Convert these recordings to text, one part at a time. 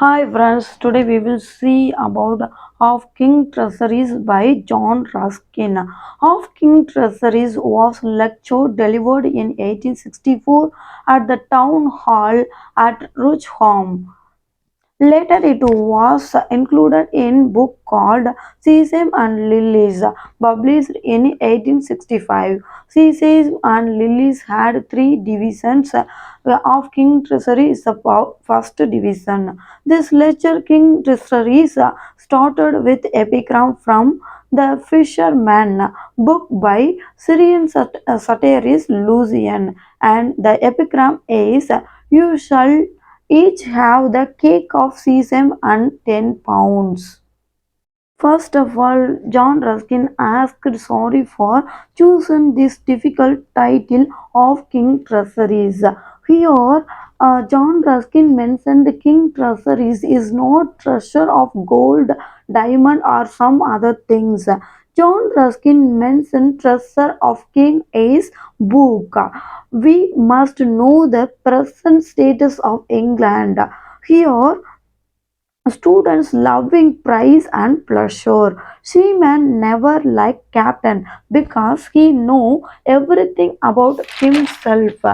Hi friends, today we will see about Of King Treasuries by John Ruskin. Of King Treasuries was lecture delivered in 1864 at the town hall at Ruchholm. Later it was included in book called Sesame and Lilies, published in 1865. Sesame and Lilies had three divisions. Of King Treasury is the first division. This lecture King Treasuries started with epigram from The Fisherman, book by Syrian satirist Lucian, and the epigram is "You shall each have the cake of sesame and 10 pounds." First of all, John Ruskin asked sorry for choosing this difficult title of King Treasuries. Here, John Ruskin mentioned King Treasuries is not treasure of gold, diamond, or some other things. John Ruskin mentioned treasure of king is book. We must know the present status of England. Here, students loving prize and pleasure. Seaman never liked captain because he know everything about himself.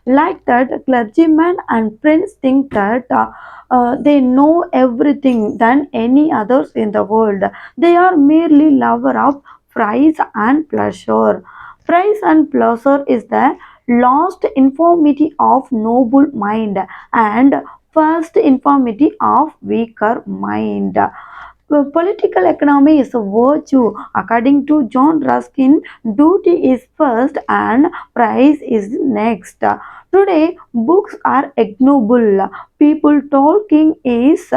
Like that, clergyman and prince think that they know everything than any others in the world. They are merely lover of prize and pleasure. Prize and pleasure is the lost infirmity of noble mind and first infirmity of weaker mind. Political economy is a virtue. According to John Ruskin, duty is first and price is next. Today, books are ignoble. People talking is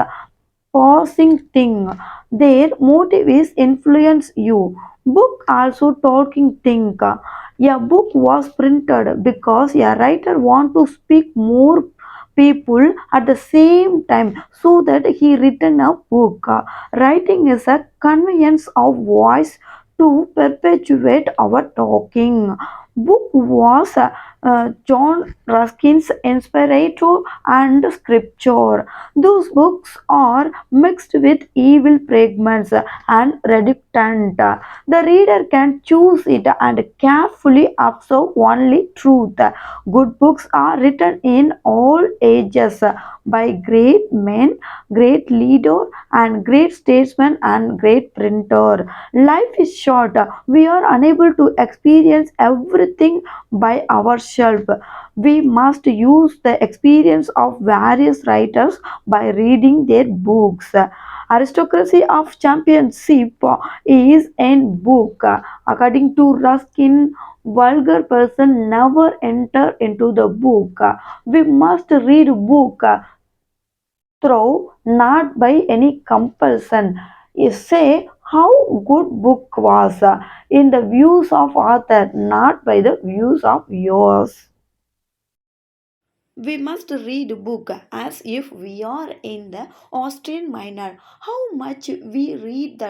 passing thing. Their motive is influence you. Book also talking thing. A book was printed because a writer want to speak more people at the same time so that he written a book. Writing is a conveyance of voice to perpetuate our talking. Book was John Ruskin's inspirator and scripture. Those books are mixed with evil fragments and reductant. The reader can choose it and carefully observe only truth. Good books are written in all ages by great men, great leader, and great statesmen and great printer. Life is short. We are unable to experience everything by ourselves. We must use the experience of various writers by reading their books. Aristocracy of championship is in book. According to Ruskin, vulgar person never enter into the book. We must read book through, not by any compulsion. You say how good book was in the views of author, not by the views of yours. We must read a book as if we are in the Austrian minor. How much we read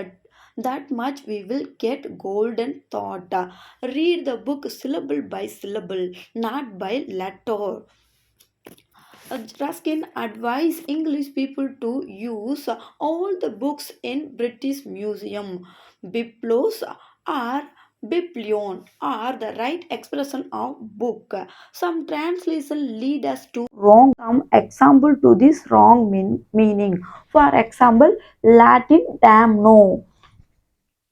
that much we will get golden thought. Read the book syllable by syllable, not by letter. Ruskin advised English people to use all the books in British Museum. Biblos or biblion are the right expression of book. Some translation lead us to wrong. Some example to this wrong meaning. For example, Latin damn no.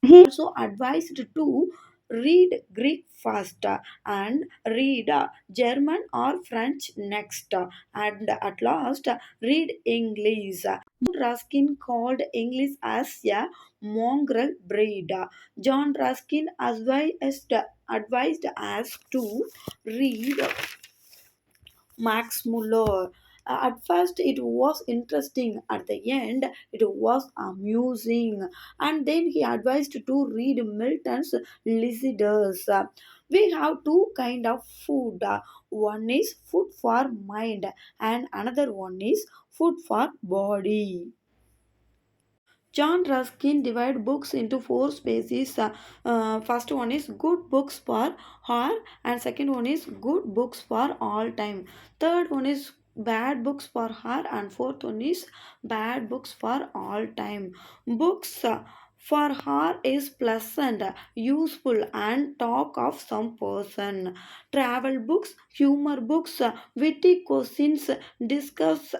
He also advised to read Greek first and read German or French next and at last read English. Ruskin called English as a mongrel breed. John Ruskin advised us to read Max Muller. At first, it was interesting. At the end, it was amusing. And then he advised to read Milton's Lycidas. We have two kind of food. One is food for mind, and another one is food for body. John Ruskin divided books into four species. First one is good books for her, and second one is good books for all time. Third one is bad books for her, and fourth one is bad books for all time. Books for her is pleasant, useful, and talk of some person. Travel books, humor books, witty questions, discuss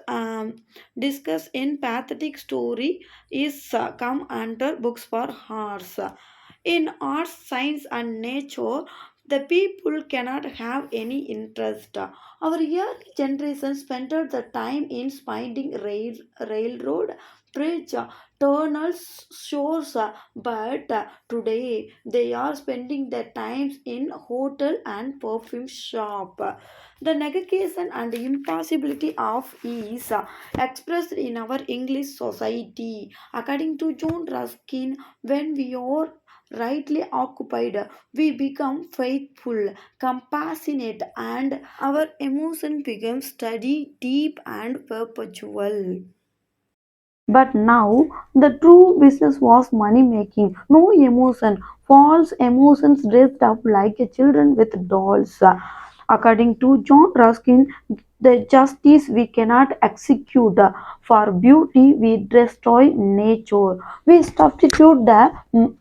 discuss in pathetic story is come under books for hers. In arts, science, and nature, the people cannot have any interest. Our early generation spent the time in finding railroad, bridge, tunnels, shores, but today they are spending their times in hotel and perfume shop. The negation and impossibility of is expressed in our English society. According to John Ruskin, when we are rightly occupied, we become faithful, compassionate, and our emotion becomes steady, deep, and perpetual. But now the true business was money making, no emotion, false emotions dressed up like children with dolls. According to John Ruskin, the justice we cannot execute, for beauty we destroy nature. We substitute the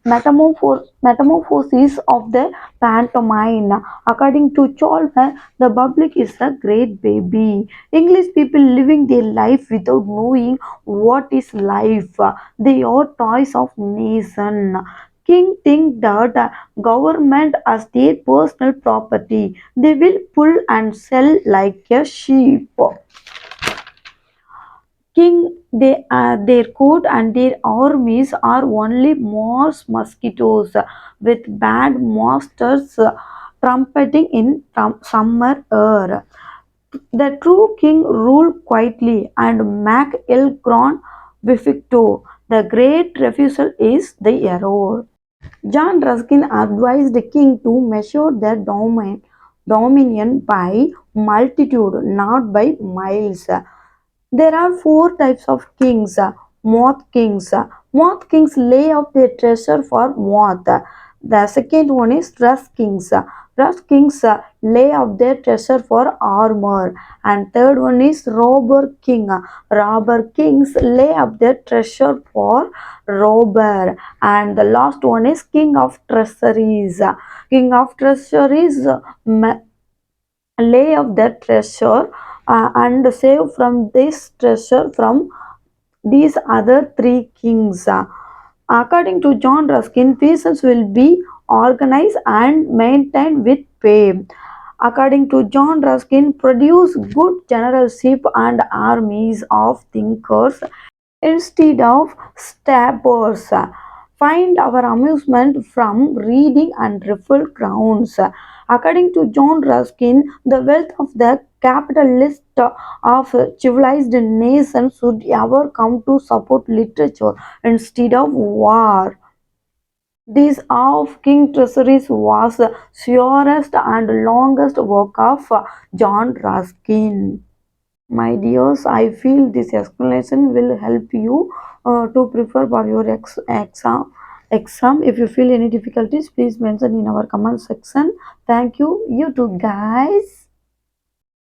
metamorphosis of the pantomime. According to Chalmers, the public is a great baby. English people living their life without knowing what is life. They are toys of nation. King think that government as their personal property. They will pull and sell like a sheep. King, their court and their armies are only Morse mosquitoes with bad masters trumpeting in summer air. The true king ruled quietly and Mac il Grand Victo. The great refusal is the error. John Ruskin advised the king to measure their dominion by multitude, not by miles. There are four types of kings. Moth kings. Moth kings lay up their treasure for moth. The second one is rust kings. Rust kings lay up their treasure for armor. And third one is robber king. Robber kings lay up their treasure for robber. And the last one is king of treasuries. King of treasuries lay up their treasure and save from this treasure from these other three kings. According to John Ruskin, peasants will be organized and maintained with pay. According to John Ruskin, produce good generalship and armies of thinkers instead of stabbers. Find our amusement from reading and refill grounds. According to John Ruskin, the wealth of the capitalist of civilized nations should ever come to support literature instead of war. This of King Treasuries was the surest and longest work of John Ruskin. My dears, I feel this explanation will help you to prepare for your exam. If you feel any difficulties, please mention in our comment section. Thank you. You too, guys.